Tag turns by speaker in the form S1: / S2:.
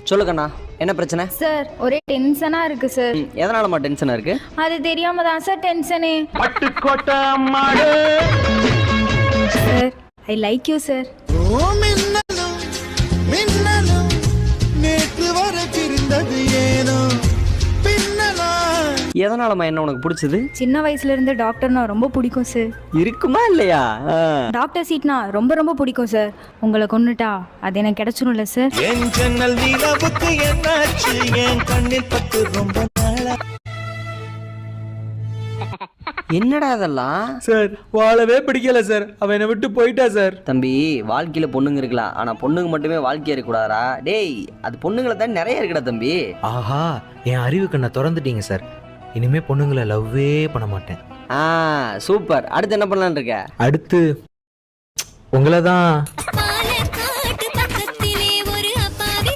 S1: சொல்லுங்கண்ணா, என்ன பிரச்சனை?
S2: சார் ஒரே டென்ஷனா இருக்கு சார்.
S1: எதனாலமா டென்ஷனா இருக்கு?
S2: அது தெரியாம தான் சார் டென்ஷனே.
S3: பட்டுக்கோட்டை அம்மாடு.
S2: Sir I like you sir.
S4: நேற்று வரை பிரிந்தது ஏனோ பின்னலா.
S1: எதனாலமா என்ன உனக்கு பிடிச்சது?
S2: சின்ன வயசுல இருந்து டாக்டர்னா ரொம்ப பிடிக்கும் சார்.
S1: இருக்குமா இல்லையா?
S2: டாக்டர் சீட்னா ரொம்ப ரொம்ப பிடிக்கும் சார். உங்களை கொன்னுட்டா அது எனக்கு கிடைச்சிரும்ல சார்.
S4: என் ஜன்னல் நிலவுக்கு என்னாச்சு, என் கண்ணில் பட்டு ரொம்ப நாளா.
S1: என்னடா அதெல்லாம்?
S5: சார் வாழவே பிடிக்கல சார், அவன் என்னை விட்டு போயிட்டா சார்.
S1: தம்பி, வாழ்க்கையில பொண்ணுங்க இருக்கலாம், ஆனா பொண்ணுங்க மட்டுமே வாழ்க்கையா இருக்கக்கூடாதா? டேய், அது பொண்ணுங்களை தான் நிறைய இருக்குடா தம்பி.
S6: ஆஹா, என் அறிவு கண்ணை திறந்துட்டீங்க சார். இனிமே பொண்ணுங்களை லவ்வே பண்ண மாட்டேன்.
S1: சூப்பர். அடுத்து என்ன பண்ணலான்னு இருக்க?
S6: அடுத்து உங்களை தான்